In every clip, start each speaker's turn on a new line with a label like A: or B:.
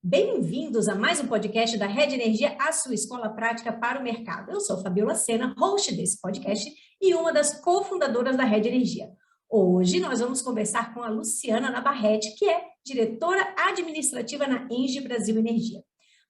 A: Bem-vindos a mais um podcast da Rede Energia, a sua escola prática para o mercado. Eu sou Fabiola Sena, host desse podcast e uma das cofundadoras da Rede Energia. Hoje nós vamos conversar com a Luciana Navarrete, que é diretora administrativa na Engie Brasil Energia.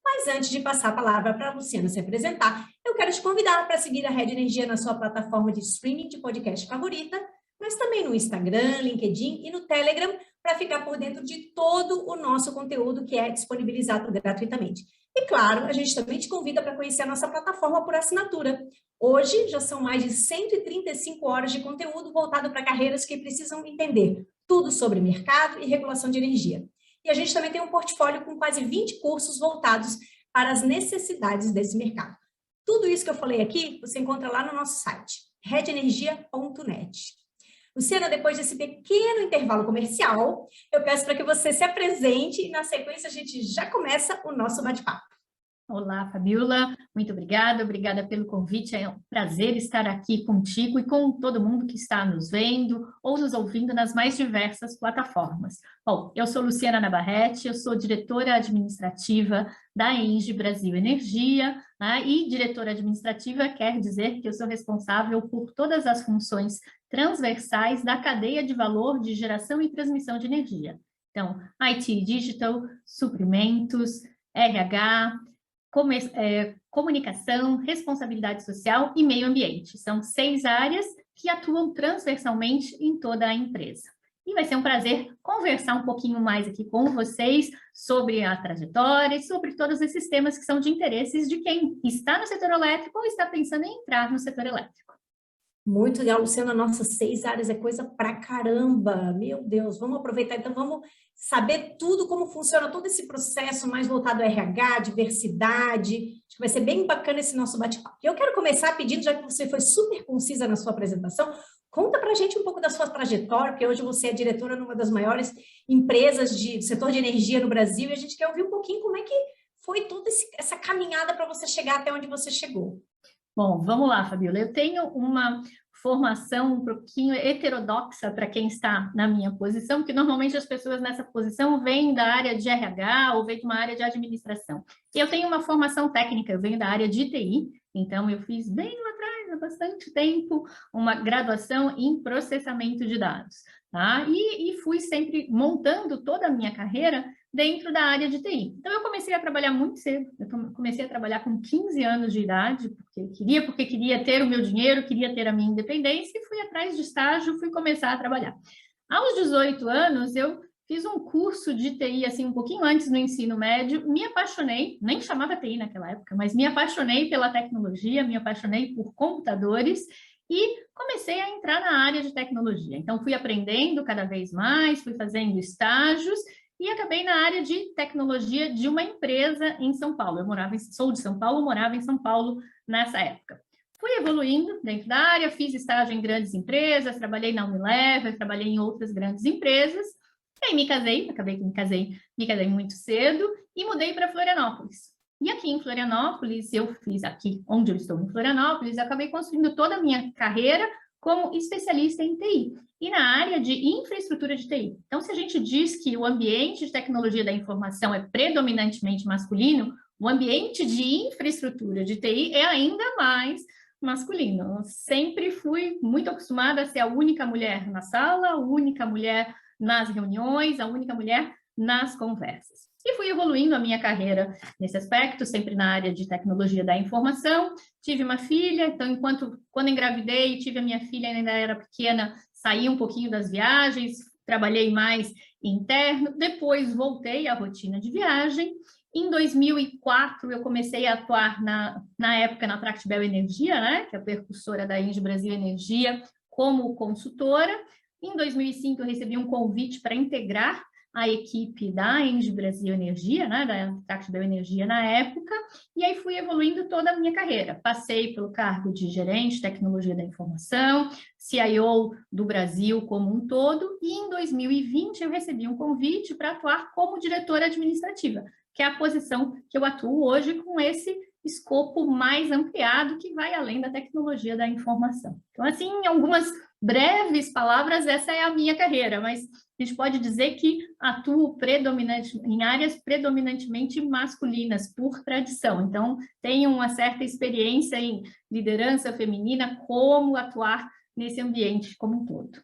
A: Mas antes de passar a palavra para a Luciana se apresentar, eu quero te convidar para seguir a Rede Energia na sua plataforma de streaming de podcast favorita, mas também no Instagram, LinkedIn e no Telegram, para ficar por dentro de todo o nosso conteúdo que é disponibilizado gratuitamente. E claro, a gente também te convida para conhecer a nossa plataforma por assinatura. Hoje já são mais de 135 horas de conteúdo voltado para carreiras que precisam entender tudo sobre mercado e regulação de energia. E a gente também tem um portfólio com quase 20 cursos voltados para as necessidades desse mercado. Tudo isso que eu falei aqui, você encontra lá no nosso site, redenergia.net. Luciana, depois desse pequeno intervalo comercial, eu peço para que você se apresente e, na sequência, a gente já começa o nosso bate-papo.
B: Olá, Fabiola, muito obrigada pelo convite, é um prazer estar aqui contigo e com todo mundo que está nos vendo ou nos ouvindo nas mais diversas plataformas. Bom, eu sou Luciana Navarrete, eu sou diretora administrativa da Engie Brasil Energia, né? E diretora administrativa quer dizer que eu sou responsável por todas as funções transversais da cadeia de valor de geração e transmissão de energia. Então, IT Digital, suprimentos, RH, comunicação, responsabilidade social e meio ambiente. São 6 áreas que atuam transversalmente em toda a empresa. E vai ser um prazer conversar um pouquinho mais aqui com vocês sobre a trajetória e sobre todos esses temas que são de interesses de quem está no setor elétrico ou está pensando em entrar no setor elétrico.
A: Muito legal, Luciana, nossas 6 áreas é coisa pra caramba, meu Deus, vamos aproveitar, então vamos saber tudo, como funciona todo esse processo mais voltado ao RH, diversidade, acho que vai ser bem bacana esse nosso bate-papo. Eu quero começar pedindo, já que você foi super concisa na sua apresentação, conta pra gente um pouco da sua trajetória, porque hoje você é diretora numa das maiores empresas do setor de energia no Brasil, e a gente quer ouvir um pouquinho como é que foi toda essa caminhada para você chegar até onde você chegou.
B: Bom, vamos lá, Fabiola. Eu tenho uma formação um pouquinho heterodoxa para quem está na minha posição, porque normalmente as pessoas nessa posição vêm da área de RH ou vêm de uma área de administração. E eu tenho uma formação técnica, eu venho da área de TI, então eu fiz bem lá atrás, há bastante tempo, uma graduação em processamento de dados, tá? E fui sempre montando toda a minha carreira dentro da área de TI. Então, eu comecei a trabalhar muito cedo, eu comecei a trabalhar com 15 anos de idade, porque queria ter o meu dinheiro, queria ter a minha independência, e fui atrás de estágio, fui começar a trabalhar. Aos 18 anos, eu fiz um curso de TI, assim, um pouquinho antes no ensino médio, me apaixonei, nem chamava TI naquela época, mas me apaixonei pela tecnologia, me apaixonei por computadores, e comecei a entrar na área de tecnologia. Então, fui aprendendo cada vez mais, fui fazendo estágios, e acabei na área de tecnologia de uma empresa em São Paulo. Sou de São Paulo, morava em São Paulo nessa época. Fui evoluindo dentro da área, fiz estágio em grandes empresas, trabalhei na Unilever, trabalhei em outras grandes empresas, e aí me casei, acabei que me casei muito cedo e mudei para Florianópolis. E aqui em Florianópolis, aqui onde eu estou em Florianópolis, eu acabei construindo toda a minha carreira como especialista em TI e na área de infraestrutura de TI. Então, se a gente diz que o ambiente de tecnologia da informação é predominantemente masculino, o ambiente de infraestrutura de TI é ainda mais masculino. Eu sempre fui muito acostumada a ser a única mulher na sala, a única mulher nas reuniões, a única mulher nas conversas. E fui evoluindo a minha carreira nesse aspecto, sempre na área de tecnologia da informação. Tive uma filha, então, quando engravidei, tive a minha filha, ainda era pequena, saí um pouquinho das viagens, trabalhei mais interno, depois voltei à rotina de viagem. Em 2004, eu comecei a atuar, na época, na Tractebel Energia, né, que é a precursora da Engie Brasil Energia, como consultora. Em 2005, eu recebi um convite para integrar a equipe da Engie Brasil Energia, né, da Tractebel Energia na época, e aí fui evoluindo toda a minha carreira. Passei pelo cargo de gerente de tecnologia da informação, CIO do Brasil como um todo, e em 2020 eu recebi um convite para atuar como diretora administrativa, que é a posição que eu atuo hoje com esse escopo mais ampliado que vai além da tecnologia da informação. Então, assim, algumas breves palavras, essa é a minha carreira, mas a gente pode dizer que atuo em áreas predominantemente masculinas, por tradição. Então, tenho uma certa experiência em liderança feminina, como atuar nesse ambiente como um todo.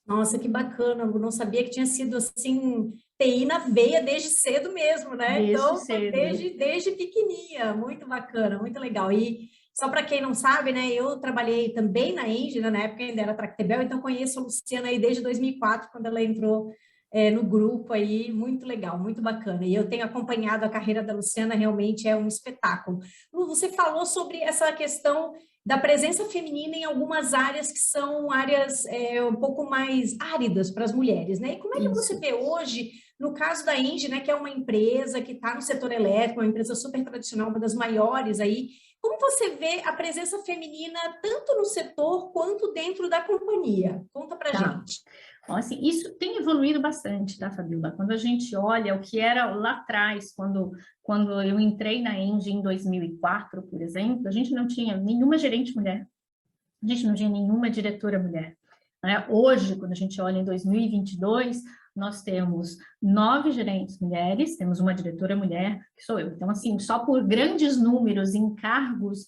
A: Nossa, que bacana, eu não sabia que tinha sido assim, TI na veia desde cedo mesmo, né?
B: Desde
A: Então,
B: cedo.
A: desde pequenininha, muito bacana, muito legal. E só para quem não sabe, né, eu trabalhei também na Engie, né, na época ainda era Tractebel, então conheço a Luciana aí desde 2004, quando ela entrou no grupo aí, muito legal, muito bacana. E eu tenho acompanhado a carreira da Luciana, realmente é um espetáculo. Lu, você falou sobre essa questão da presença feminina em algumas áreas que são áreas um pouco mais áridas para as mulheres, né? E como é que você vê hoje, no caso da Engie, né, que é uma empresa que está no setor elétrico, uma empresa super tradicional, uma das maiores aí, como você vê a presença feminina tanto no setor quanto dentro da companhia? Conta para gente.
B: Bom, assim, isso tem evoluído bastante, tá, Fabiola? Quando a gente olha o que era lá atrás, quando eu entrei na Engie em 2004, por exemplo, a gente não tinha nenhuma gerente mulher, a gente não tinha nenhuma diretora mulher, né? Hoje, quando a gente olha em 2022, nós temos 9 gerentes mulheres, temos uma diretora mulher, que sou eu. Então, assim, só por grandes números em cargos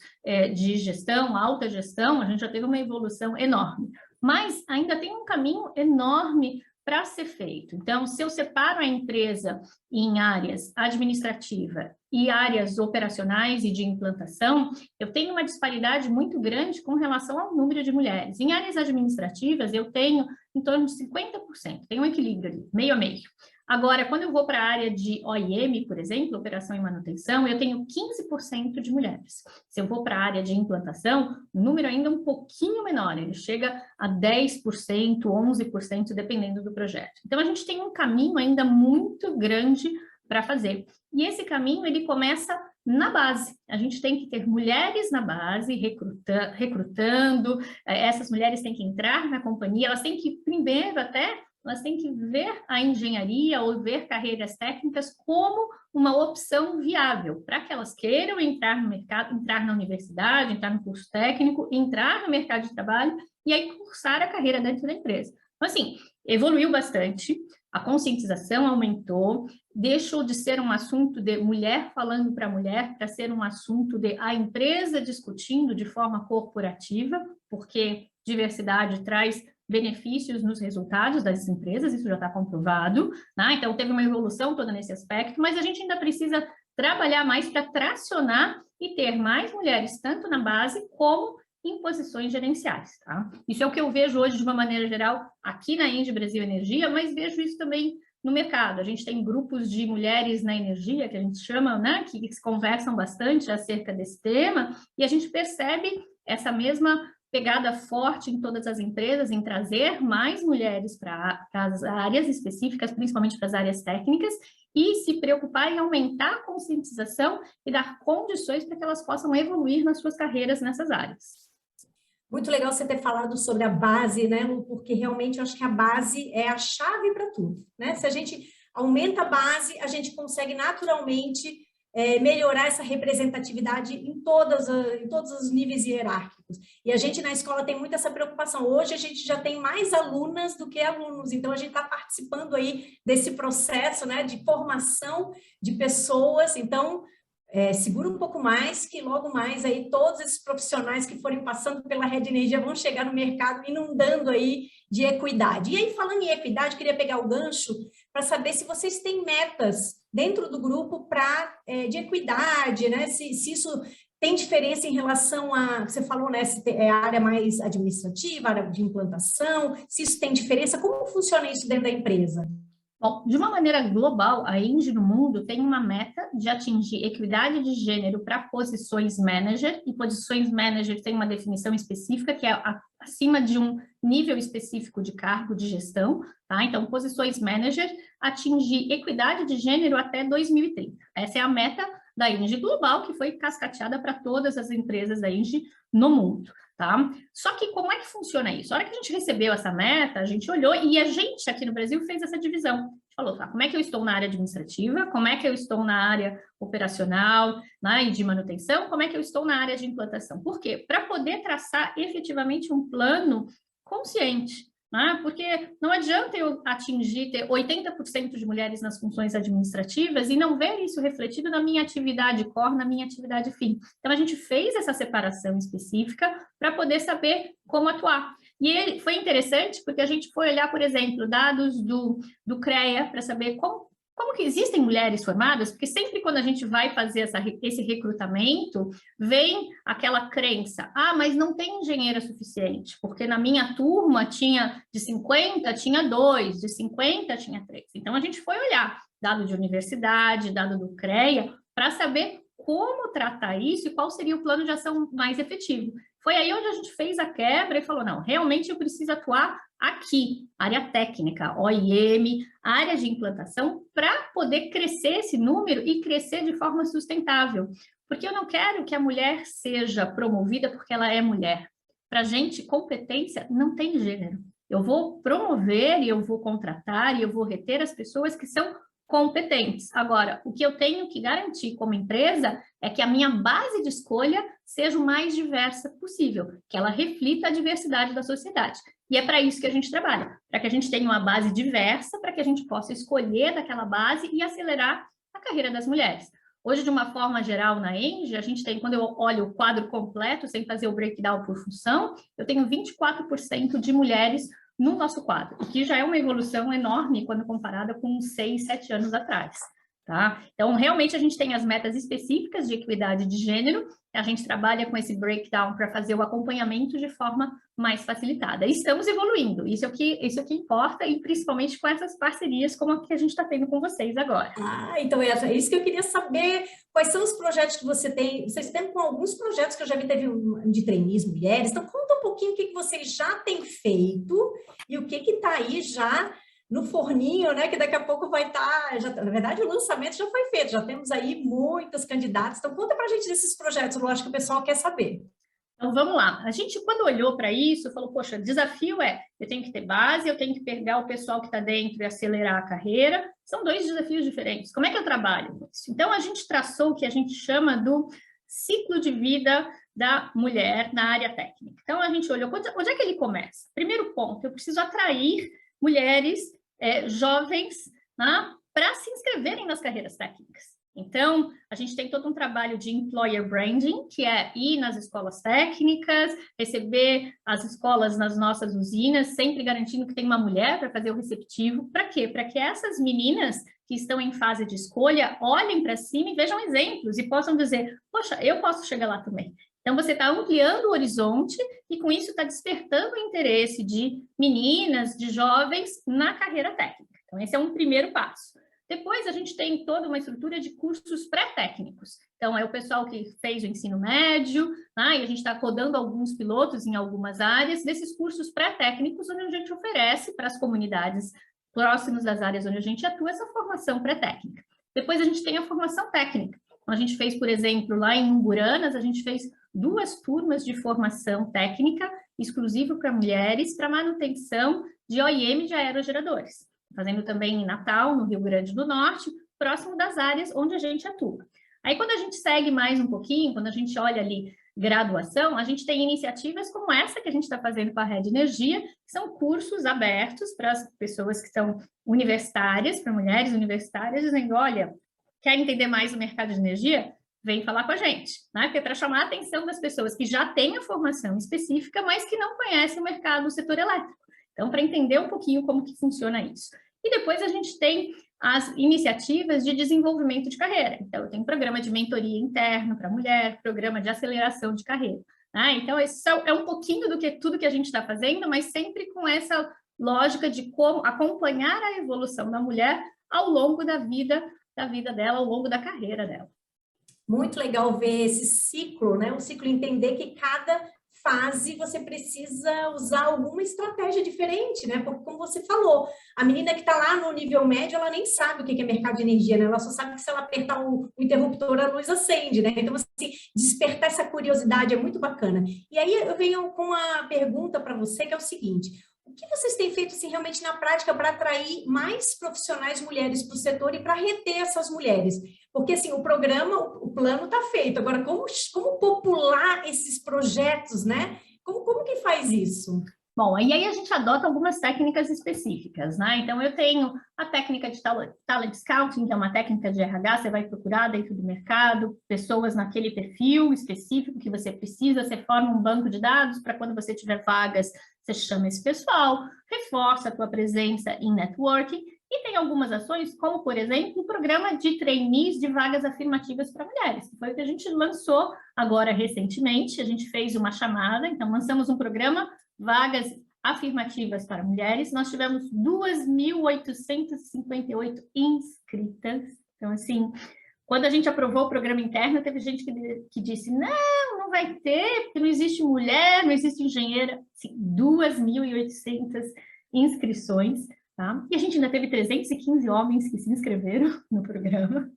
B: de gestão, alta gestão, a gente já teve uma evolução enorme. Mas ainda tem um caminho enorme para ser feito. Então, se eu separo a empresa em áreas administrativa e áreas operacionais e de implantação, eu tenho uma disparidade muito grande com relação ao número de mulheres. Em áreas administrativas, eu tenho em torno de 50%, tem um equilíbrio ali, meio a meio. Agora, quando eu vou para a área de OIM, por exemplo, operação e manutenção, eu tenho 15% de mulheres. Se eu vou para a área de implantação, o número ainda é um pouquinho menor, ele chega a 10%, 11%, dependendo do projeto. Então, a gente tem um caminho ainda muito grande para fazer. E esse caminho, ele começa na base. A gente tem que ter mulheres na base, recrutando, essas mulheres têm que entrar na companhia, elas têm que, primeiro até, elas têm que ver a engenharia ou ver carreiras técnicas como uma opção viável, para que elas queiram entrar no mercado, entrar na universidade, entrar no curso técnico, entrar no mercado de trabalho e aí cursar a carreira dentro da empresa. Então, assim, evoluiu bastante, a conscientização aumentou, deixou de ser um assunto de mulher falando para mulher, para ser um assunto de a empresa discutindo de forma corporativa, porque diversidade traz benefícios nos resultados das empresas, isso já está comprovado, né? Então teve uma evolução toda nesse aspecto, mas a gente ainda precisa trabalhar mais para tracionar e ter mais mulheres, tanto na base como em posições gerenciais, tá? Isso é o que eu vejo hoje de uma maneira geral aqui na Engie Brasil Energia, mas vejo isso também no mercado. A gente tem grupos de mulheres na energia, que a gente chama, né, que conversam bastante acerca desse tema, e a gente percebe essa mesma pegada forte em todas as empresas, em trazer mais mulheres para as áreas específicas, principalmente para as áreas técnicas, e se preocupar em aumentar a conscientização e dar condições para que elas possam evoluir nas suas carreiras nessas áreas.
A: Muito legal você ter falado sobre a base, né, Lu? Porque realmente eu acho que a base é a chave para tudo, né? Se a gente aumenta a base, a gente consegue naturalmente melhorar essa representatividade em todos os níveis hierárquicos. E a gente na escola tem muito essa preocupação. Hoje a gente já tem mais alunas do que alunos, então a gente está participando aí desse processo, né, de formação de pessoas. Então, segura um pouco mais, que logo mais aí todos esses profissionais que forem passando pela Rede Energia vão chegar no mercado inundando aí de equidade. E aí, falando em equidade, queria pegar o gancho para saber se vocês têm metas dentro do grupo de equidade, né? Se isso tem diferença em relação a, você falou, né? Se é a área mais administrativa, a área de implantação, se isso tem diferença, como funciona isso dentro da empresa?
B: Bom, de uma maneira global, a Engie no mundo tem uma meta de atingir equidade de gênero para posições manager, e posições manager tem uma definição específica, que é acima de um nível específico de cargo de gestão, tá? Então, posições manager, atingir equidade de gênero até 2030. Essa é a meta da Engie global, que foi cascateada para todas as empresas da Engie no mundo. Tá? Só que como é que funciona isso? A hora que a gente recebeu essa meta, a gente olhou e a gente aqui no Brasil fez essa divisão. A gente falou, tá, como é que eu estou na área administrativa, como é que eu estou na área operacional, né, e de manutenção, como é que eu estou na área de implantação. Por quê? Para poder traçar efetivamente um plano consciente, né? Porque não adianta eu atingir, ter 80% de mulheres nas funções administrativas e não ver isso refletido na minha atividade core, na minha atividade fim. Então, a gente fez essa separação específica para poder saber como atuar. E foi interessante porque a gente foi olhar, por exemplo, dados do CREA para saber como que existem mulheres formadas, porque sempre quando a gente vai fazer esse recrutamento, vem aquela crença, mas não tem engenheira suficiente, porque na minha turma de 50, tinha 2, de 50, tinha 3. Então, a gente foi olhar dado de universidade, dado do CREA, para saber como tratar isso e qual seria o plano de ação mais efetivo. Foi aí onde a gente fez a quebra e falou, não, realmente eu preciso atuar aqui, área técnica, OIM, área de implantação, para poder crescer esse número e crescer de forma sustentável. Porque eu não quero que a mulher seja promovida porque ela é mulher. Para a gente, competência não tem gênero. Eu vou promover e eu vou contratar e eu vou reter as pessoas que são competentes. Agora, o que eu tenho que garantir como empresa é que a minha base de escolha seja o mais diversa possível, que ela reflita a diversidade da sociedade. E é para isso que a gente trabalha, para que a gente tenha uma base diversa, para que a gente possa escolher daquela base e acelerar a carreira das mulheres. Hoje, de uma forma geral, na ENGIE, a gente tem, quando eu olho o quadro completo, sem fazer o breakdown por função, eu tenho 24% de mulheres no nosso quadro, o que já é uma evolução enorme quando comparada com 6, 7 anos atrás, tá? Então, realmente, a gente tem as metas específicas de equidade de gênero, a gente trabalha com esse breakdown para fazer o acompanhamento de forma mais facilitada. Estamos evoluindo, isso é o que importa, e principalmente com essas parcerias como a que a gente está tendo com vocês agora.
A: Então é isso que eu queria saber, quais são os projetos que você tem, vocês têm com alguns projetos que eu já vi, teve de trainees mulheres, então conta um pouquinho o que vocês já têm feito e o que está aí já no forninho, né, que daqui a pouco vai estar, na verdade o lançamento já foi feito, já temos aí muitas candidatas, então conta pra gente desses projetos, eu acho que o pessoal quer saber.
B: Então, vamos lá. A gente, quando olhou para isso, falou, poxa, o desafio eu tenho que ter base, eu tenho que pegar o pessoal que está dentro e acelerar a carreira. São 2 desafios diferentes. Como é que eu trabalho com isso? Então, a gente traçou o que a gente chama do ciclo de vida da mulher na área técnica. Então, a gente olhou, onde é que ele começa? Primeiro ponto, eu preciso atrair mulheres jovens, né, para se inscreverem nas carreiras técnicas. Então, a gente tem todo um trabalho de employer branding, que é ir nas escolas técnicas, receber as escolas nas nossas usinas, sempre garantindo que tem uma mulher para fazer o receptivo. Para quê? Para que essas meninas que estão em fase de escolha olhem para cima e vejam exemplos e possam dizer, poxa, eu posso chegar lá também. Então, você está ampliando o horizonte e, com isso, está despertando o interesse de meninas, de jovens na carreira técnica. Então, esse é um primeiro passo. Depois, a gente tem toda uma estrutura de cursos pré-técnicos. Então, é o pessoal que fez o ensino médio, né? E a gente está rodando alguns pilotos em algumas áreas desses cursos pré-técnicos, onde a gente oferece para as comunidades próximas das áreas onde a gente atua essa formação pré-técnica. Depois, a gente tem a formação técnica. A gente fez, por exemplo, lá em Umburanas, a gente fez 2 turmas de formação técnica exclusiva para mulheres para manutenção de OIM de aerogeradores. Fazendo também em Natal, no Rio Grande do Norte, próximo das áreas onde a gente atua. Aí, quando a gente segue mais um pouquinho, quando a gente olha ali graduação, a gente tem iniciativas como essa que a gente está fazendo com a Rede Energia, que são cursos abertos para as pessoas que são universitárias, para mulheres universitárias, dizendo, olha, quer entender mais o mercado de energia? Vem falar com a gente, né? Porque é para chamar a atenção das pessoas que já têm a formação específica, mas que não conhecem o mercado do setor elétrico. Então, para entender um pouquinho como que funciona isso. E depois a gente tem as iniciativas de desenvolvimento de carreira. Então, eu tenho programa de mentoria interno para mulher, programa de aceleração de carreira. Né? Então, esse é um pouquinho do que tudo que a gente está fazendo, mas sempre com essa lógica de como acompanhar a evolução da mulher ao longo da vida dela, ao longo da carreira dela.
A: Muito legal ver esse ciclo, né? O ciclo, entender que cada fase você precisa usar alguma estratégia diferente, né? Porque, como você falou, a menina que está lá no nível médio, ela nem sabe o que é mercado de energia, né? Ela só sabe que se ela apertar o interruptor, a luz acende, né? Então, assim, despertar essa curiosidade é muito bacana. E aí eu venho com uma pergunta para você, que é o seguinte: o que vocês têm feito assim, realmente na prática para atrair mais profissionais mulheres para o setor e para reter essas mulheres? Porque assim, o plano está feito. Agora, como popular esses projetos, né? Como que faz isso?
B: Bom, e aí a gente adota algumas técnicas específicas, né? Então, eu tenho a técnica de Talent Scouting, que é uma técnica de RH, você vai procurar dentro do mercado pessoas naquele perfil específico que você precisa, você forma um banco de dados para quando você tiver vagas, você chama esse pessoal, reforça a tua presença em networking, e tem algumas ações, como, por exemplo, o programa de trainees de vagas afirmativas para mulheres, que foi o que a gente lançou agora recentemente, a gente fez uma chamada, então lançamos um programa vagas afirmativas para mulheres, nós tivemos 2.858 inscritas. Então, assim, quando a gente aprovou o programa interno, teve gente que disse, não vai ter, porque não existe mulher, não existe engenheira. Assim, 2.800 inscrições, tá? E a gente ainda teve 315 homens que se inscreveram no programa.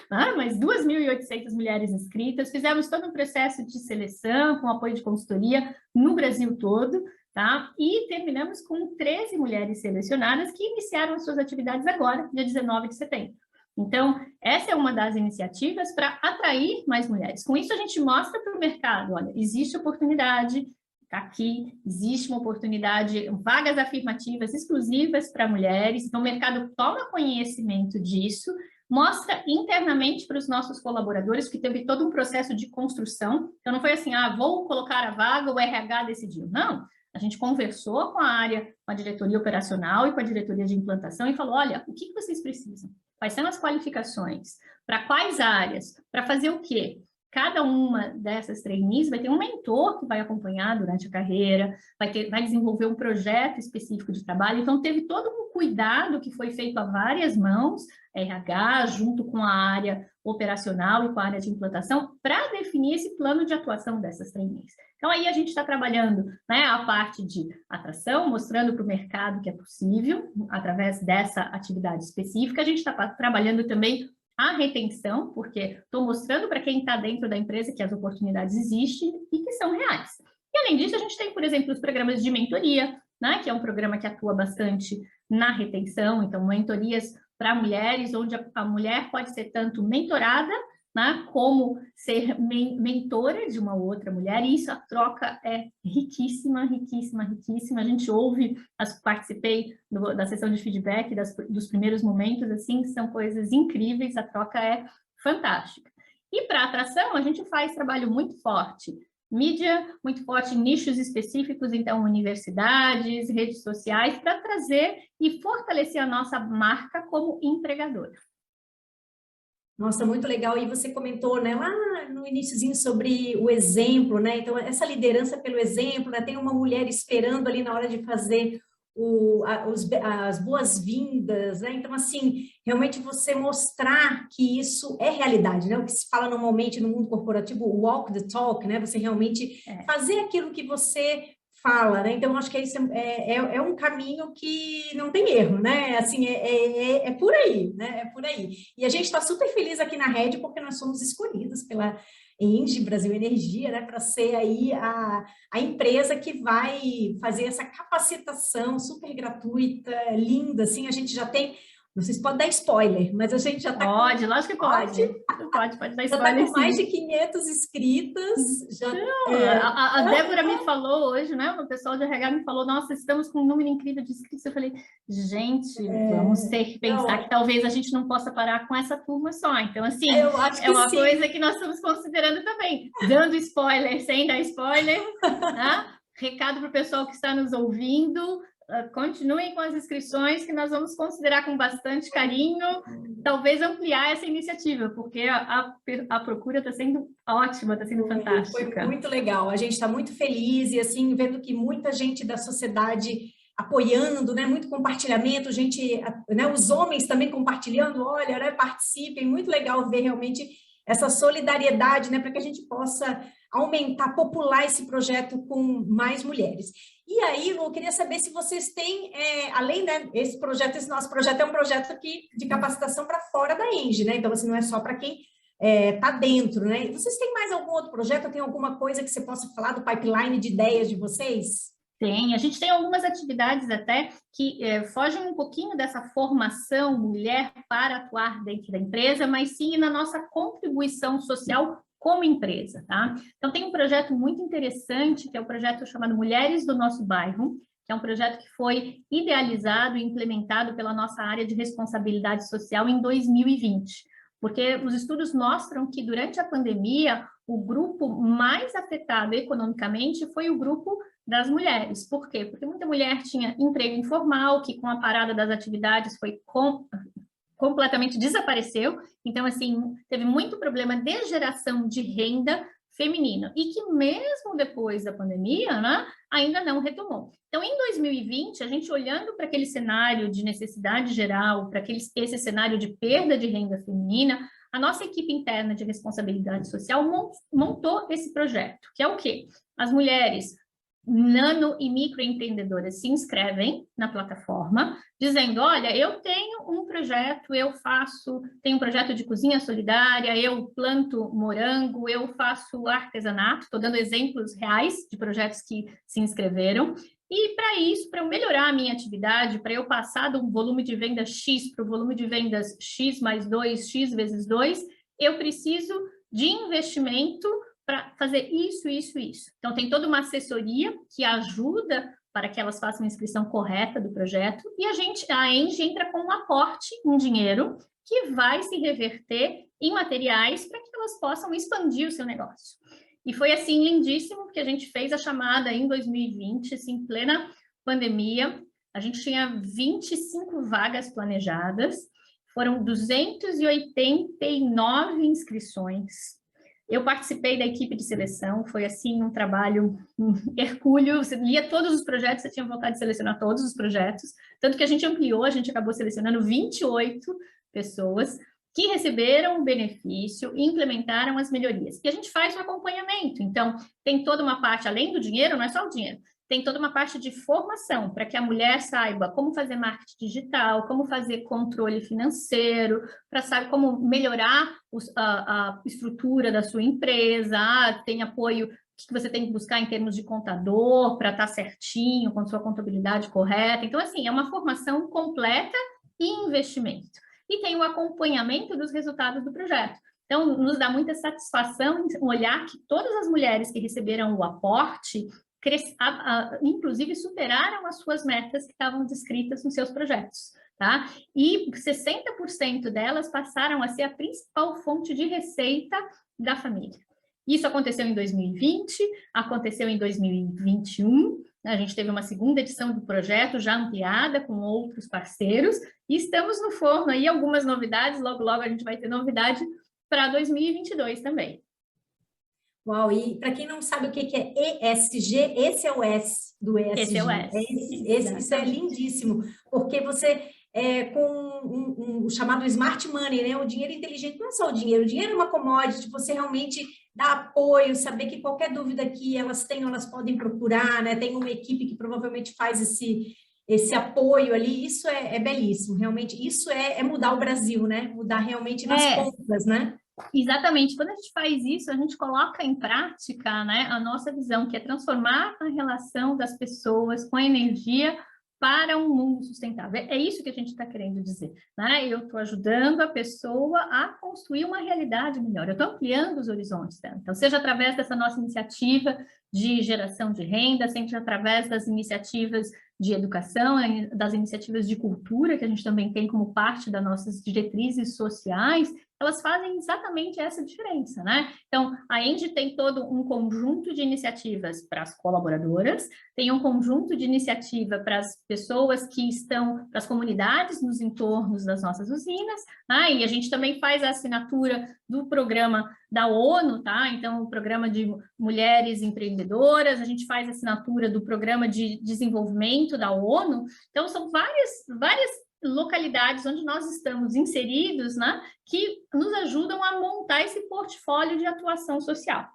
B: Mas 2.800 mulheres inscritas, fizemos todo um processo de seleção, com apoio de consultoria no Brasil todo, tá? E terminamos com 13 mulheres selecionadas que iniciaram as suas atividades agora, dia 19 de setembro. Então, essa é uma das iniciativas para atrair mais mulheres. Com isso, a gente mostra para o mercado, olha, existe oportunidade, está aqui, existe uma oportunidade, vagas afirmativas exclusivas para mulheres, então o mercado toma conhecimento disso, mostra internamente para os nossos colaboradores, que teve todo um processo de construção. Então, não foi assim, vou colocar a vaga, o RH decidiu. Não, a gente conversou com a área, com a diretoria operacional e com a diretoria de implantação e falou, olha, o que vocês precisam? Quais são as qualificações? Para quais áreas? Para fazer o quê? Cada uma dessas trainees vai ter um mentor que vai acompanhar durante a carreira, vai desenvolver um projeto específico de trabalho. Então, teve todo um cuidado que foi feito a várias mãos, RH, junto com a área operacional e com a área de implantação, para definir esse plano de atuação dessas trainees. Então, aí a gente está trabalhando, né, a parte de atração, mostrando para o mercado que é possível, através dessa atividade específica. A gente está trabalhando também a retenção, porque estou mostrando para quem está dentro da empresa que as oportunidades existem e que são reais. E, além disso, a gente tem, por exemplo, os programas de mentoria, né, que é um programa que atua bastante na retenção, então, mentorias para mulheres, onde a mulher pode ser tanto mentorada, né, como ser mentora de uma outra mulher, e isso, a troca é riquíssima, riquíssima, riquíssima. A gente ouve, participei da sessão de feedback dos primeiros momentos, assim, são coisas incríveis, a troca é fantástica. E para atração, a gente faz trabalho muito forte, mídia muito forte em nichos específicos, então universidades, redes sociais, para trazer e fortalecer a nossa marca como empregadora.
A: Nossa, muito legal. E você comentou, né, lá no iniciozinho sobre o exemplo, né? Então, essa liderança pelo exemplo, né? Tem uma mulher esperando ali na hora de fazer as boas-vindas, né? Então, assim, realmente você mostrar que isso é realidade, né? O que se fala normalmente no mundo corporativo, walk the talk, né? Você realmente fazer aquilo que você fala, né? Então, acho que isso é um caminho que não tem erro, né? Assim, é por aí, né? É por aí. E a gente está super feliz aqui na Rede porque nós somos escolhidos pela ENGIE, Brasil Energia, né? Para ser aí a empresa que vai fazer essa capacitação super gratuita, linda, assim, a gente já tem... Não sei se pode dar spoiler, mas a gente já está...
B: Pode, lógico que pode. Pode dar spoiler,
A: já está com mais de 500 inscritas.
B: A Débora me falou hoje, né? O pessoal de RH me falou, nossa, estamos com um número incrível de inscritos. Eu falei, gente, vamos ter que pensar que talvez a gente não possa parar com essa turma só. Então, assim, é uma coisa que nós estamos considerando também. Dando spoiler, sem dar spoiler, né? Recado para o pessoal que está nos ouvindo, continuem com as inscrições, que nós vamos considerar com bastante carinho, talvez ampliar essa iniciativa, porque a procura está sendo ótima, está sendo fantástica.
A: Foi muito legal, a gente está muito feliz e assim, vendo que muita gente da sociedade apoiando, né, muito compartilhamento, gente, né, os homens também compartilhando, olha, né, participem, muito legal ver realmente essa solidariedade, né, para que a gente possa aumentar, popular esse projeto com mais mulheres. E aí, Lu, eu queria saber se vocês têm, além, né, esse nosso projeto é um projeto aqui de capacitação para fora da ENGIE, né? Então, assim, não é só para quem está dentro, né? E vocês têm mais algum outro projeto? Tem alguma coisa que você possa falar do pipeline de ideias de vocês?
B: Tem, a gente tem algumas atividades até que fogem um pouquinho dessa formação mulher para atuar dentro da empresa, mas sim na nossa contribuição social como empresa, tá? Então, tem um projeto muito interessante, que é o projeto chamado Mulheres do Nosso Bairro, que é um projeto que foi idealizado e implementado pela nossa área de responsabilidade social em 2020, porque os estudos mostram que durante a pandemia, o grupo mais afetado economicamente foi o grupo das mulheres. Por quê? Porque muita mulher tinha emprego informal, que com a parada das atividades foi completamente desapareceu. Então, assim, teve muito problema de geração de renda feminina e que mesmo depois da pandemia, né, ainda não retomou. Então, em 2020, a gente olhando para aquele cenário de necessidade geral, para esse cenário de perda de renda feminina, a nossa equipe interna de responsabilidade social montou esse projeto, que é o quê? As mulheres nano e microempreendedoras se inscrevem na plataforma, dizendo, olha, eu tenho um projeto, tenho um projeto de cozinha solidária, eu planto morango, eu faço artesanato, estou dando exemplos reais de projetos que se inscreveram, e para isso, para eu melhorar a minha atividade, para eu passar de um volume de venda X para o volume de vendas X mais 2, X vezes 2, eu preciso de investimento para fazer isso, isso, isso. Então, tem toda uma assessoria que ajuda para que elas façam a inscrição correta do projeto e a Engie entra com um aporte em dinheiro que vai se reverter em materiais para que elas possam expandir o seu negócio. E foi, assim, lindíssimo que a gente fez a chamada em 2020, assim, em plena pandemia. A gente tinha 25 vagas planejadas, foram 289 inscrições. Eu participei da equipe de seleção, foi assim um trabalho hercúleo, você lia todos os projetos, você tinha vontade de selecionar todos os projetos, tanto que a gente ampliou, a gente acabou selecionando 28 pessoas que receberam o benefício e implementaram as melhorias. E a gente faz um acompanhamento, então tem toda uma parte, além do dinheiro, não é só o dinheiro, tem toda uma parte de formação para que a mulher saiba como fazer marketing digital, como fazer controle financeiro, para saber como melhorar a estrutura da sua empresa, tem apoio que você tem que buscar em termos de contador para estar certinho, com sua contabilidade correta. Então, assim, é uma formação completa e investimento. E tem o acompanhamento dos resultados do projeto. Então, nos dá muita satisfação olhar que todas as mulheres que receberam o aporte inclusive superaram as suas metas que estavam descritas nos seus projetos, tá? E 60% delas passaram a ser a principal fonte de receita da família. Isso aconteceu em 2020, aconteceu em 2021, a gente teve uma segunda edição do projeto já ampliada com outros parceiros e estamos no forno aí algumas novidades, logo a gente vai ter novidade para 2022 também.
A: Uau, e para quem não sabe o que é ESG, esse é o S do ESG.
B: Esse é o S.
A: Isso é lindíssimo, porque você, com o chamado smart money, né? O dinheiro inteligente não é só o dinheiro é uma commodity, você realmente dá apoio, saber que qualquer dúvida que elas tenham, elas podem procurar, né? Tem uma equipe que provavelmente faz esse apoio ali, isso é belíssimo, realmente, isso é mudar o Brasil, né? Mudar realmente nas pontas, né?
B: Exatamente, quando a gente faz isso, a gente coloca em prática, né, a nossa visão, que é transformar a relação das pessoas com a energia para um mundo sustentável. É isso que a gente está querendo dizer, né? Eu estou ajudando a pessoa a construir uma realidade melhor, eu estou ampliando os horizontes dela. Então, seja através dessa nossa iniciativa de geração de renda, seja através das iniciativas de educação, das iniciativas de cultura, que a gente também tem como parte das nossas diretrizes sociais, elas fazem exatamente essa diferença, né? Então, a Engie tem todo um conjunto de iniciativas para as colaboradoras, tem um conjunto de iniciativa para as pessoas que estão, para as comunidades nos entornos das nossas usinas, né? E a gente também faz a assinatura do programa da ONU, tá? Então, o programa de mulheres empreendedoras, a gente faz a assinatura do programa de desenvolvimento da ONU. Então, são várias localidades onde nós estamos inseridos, né, que nos ajudam a montar esse portfólio de atuação social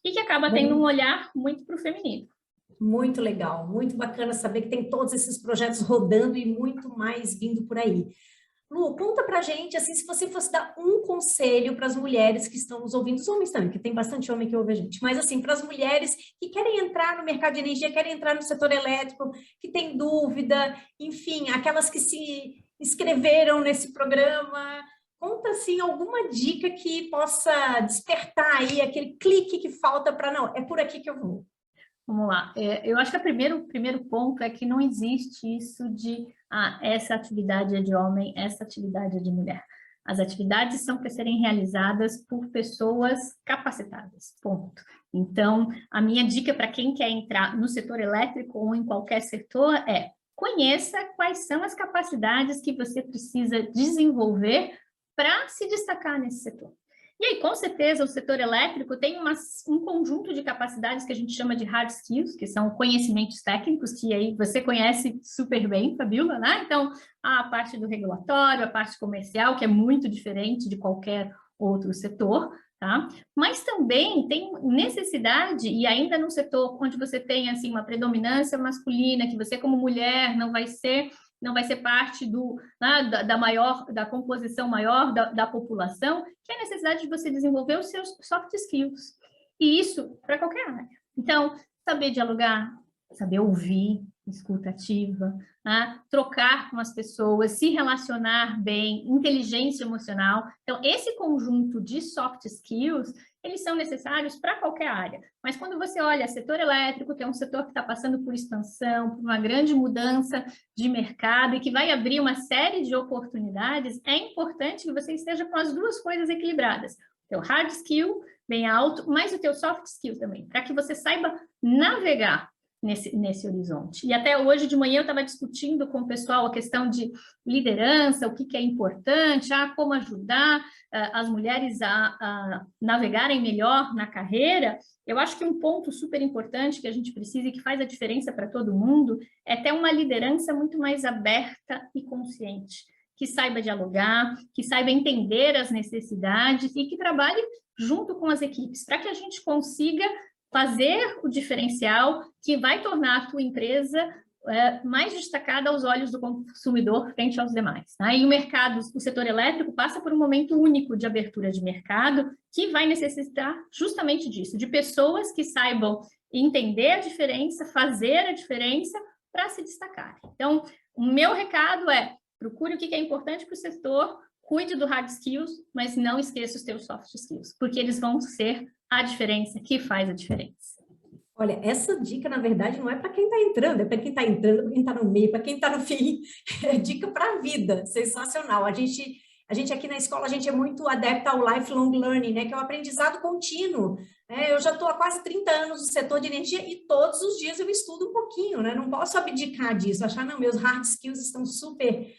B: e que acaba tendo um olhar muito para o feminino.
A: Muito legal, muito bacana saber que tem todos esses projetos rodando e muito mais vindo por aí. Lu, conta pra gente, assim, se você fosse dar um conselho para as mulheres que estão nos ouvindo, os homens também, porque tem bastante homem que ouve a gente, mas assim, para as mulheres que querem entrar no mercado de energia, querem entrar no setor elétrico, que têm dúvida, enfim, aquelas que se inscreveram nesse programa, conta, assim, alguma dica que possa despertar aí aquele clique que falta para, não, é por aqui que eu vou.
B: Vamos lá. Eu acho que o primeiro ponto é que não existe isso de essa atividade é de homem, essa atividade é de mulher. As atividades são para serem realizadas por pessoas capacitadas, ponto. Então, a minha dica para quem quer entrar no setor elétrico ou em qualquer setor é: conheça quais são as capacidades que você precisa desenvolver para se destacar nesse setor. E aí, com certeza, o setor elétrico tem um conjunto de capacidades que a gente chama de hard skills, que são conhecimentos técnicos, que aí você conhece super bem, Fabíola, né? Então, a parte do regulatório, a parte comercial, que é muito diferente de qualquer outro setor, tá? Mas também tem necessidade, e ainda no setor onde você tem, assim, uma predominância masculina, que você como mulher não vai ser parte da composição maior da população, que é a necessidade de você desenvolver os seus soft skills. E isso para qualquer área. Então, saber dialogar, saber ouvir, escuta ativa, né? Trocar com as pessoas, se relacionar bem, inteligência emocional. Então, esse conjunto de soft skills, eles são necessários para qualquer área. Mas quando você olha setor elétrico, que é um setor que está passando por expansão, por uma grande mudança de mercado e que vai abrir uma série de oportunidades, é importante que você esteja com as duas coisas equilibradas. O teu hard skill bem alto, mas o teu soft skill também, para que você saiba navegar nesse horizonte. E até hoje de manhã eu estava discutindo com o pessoal a questão de liderança, o que é importante, como ajudar as mulheres a navegarem melhor na carreira. Eu acho que um ponto super importante que a gente precisa e que faz a diferença para todo mundo é ter uma liderança muito mais aberta e consciente, que saiba dialogar, que saiba entender as necessidades e que trabalhe junto com as equipes, para que a gente consiga fazer o diferencial que vai tornar a tua empresa mais destacada aos olhos do consumidor frente aos demais. Tá? E o setor elétrico passa por um momento único de abertura de mercado que vai necessitar justamente disso, de pessoas que saibam entender a diferença, fazer a diferença para se destacar. Então, o meu recado é: procure o que é importante para o setor, cuide do hard skills, mas não esqueça os teus soft skills, porque eles vão ser a diferença que faz a diferença.
A: Olha, essa dica, na verdade, não é para quem está entrando, é para quem está entrando, para quem está no meio, para quem está no fim. É dica para a vida, sensacional. A gente aqui na escola, a gente é muito adepta ao lifelong learning, né? Que é o aprendizado contínuo. Eu já estou há quase 30 anos no setor de energia e todos os dias eu estudo um pouquinho, né? Não posso abdicar disso, achar, não, meus hard skills estão super...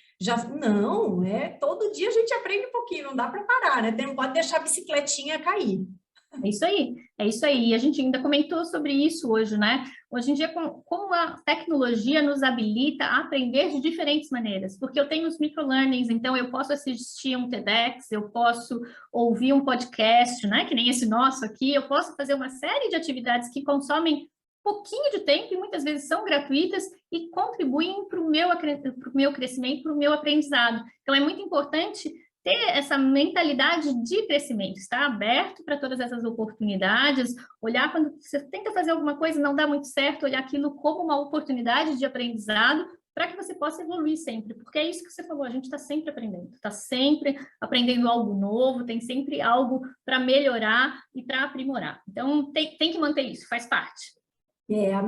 A: Não, todo dia a gente aprende um pouquinho, não dá para parar, né? Não pode deixar a bicicletinha cair.
B: É isso aí. E a gente ainda comentou sobre isso hoje, né? Hoje em dia, como a tecnologia nos habilita a aprender de diferentes maneiras, porque eu tenho os microlearnings, então eu posso assistir um TEDx, eu posso ouvir um podcast, né? Que nem esse nosso aqui, eu posso fazer uma série de atividades que consomem pouquinho de tempo e muitas vezes são gratuitas e contribuem para o meu crescimento, para o meu aprendizado. Então, é muito importante ter essa mentalidade de crescimento, estar aberto para todas essas oportunidades, olhar quando você tenta fazer alguma coisa e não dá muito certo, olhar aquilo como uma oportunidade de aprendizado para que você possa evoluir sempre, porque é isso que você falou, a gente está sempre aprendendo algo novo, tem sempre algo para melhorar e para aprimorar. Então, tem que manter isso, faz parte.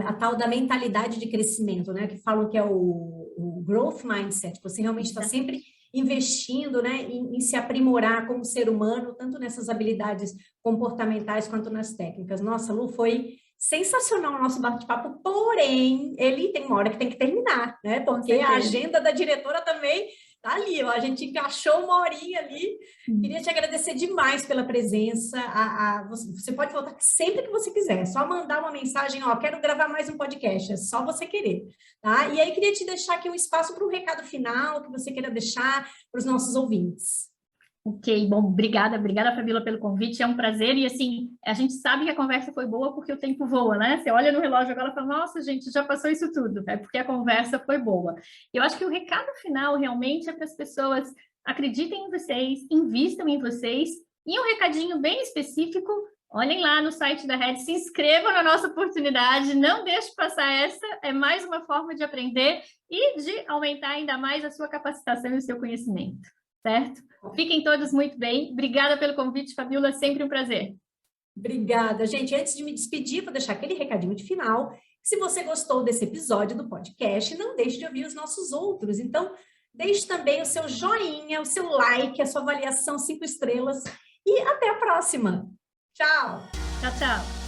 A: A tal da mentalidade de crescimento, né? Que falam que é o growth mindset, você realmente está sempre investindo, né, em se aprimorar como ser humano, tanto nessas habilidades comportamentais quanto nas técnicas. Nossa, Lu, foi sensacional o nosso bate-papo, porém, ele tem uma hora que tem que terminar, né? Porque a agenda da diretora também tá ali, ó, a gente encaixou uma horinha ali. Queria te agradecer demais pela presença. Você pode voltar sempre que você quiser, só mandar uma mensagem, ó, quero gravar mais um podcast, é só você querer, tá? E aí queria te deixar aqui um espaço para um recado final que você queira deixar para os nossos ouvintes.
B: Ok, bom, obrigada, Fabíola, pelo convite, é um prazer, e assim, a gente sabe que a conversa foi boa porque o tempo voa, né? Você olha no relógio agora e fala, nossa, gente, já passou isso tudo, é porque a conversa foi boa. Eu acho que o recado final realmente é para as pessoas acreditem em vocês, invistam em vocês, e um recadinho bem específico, olhem lá no site da Red, se inscrevam na nossa oportunidade, não deixe passar essa, é mais uma forma de aprender e de aumentar ainda mais a sua capacitação e o seu conhecimento. certo? Fiquem todos muito bem. Obrigada pelo convite, Fabíola, sempre um prazer.
A: Obrigada, gente. Antes de me despedir, vou deixar aquele recadinho de final. Se você gostou desse episódio do podcast, não deixe de ouvir os nossos outros. Então, deixe também o seu joinha, o seu like, a sua avaliação 5 estrelas. E até a próxima. Tchau!
B: Tchau, tchau!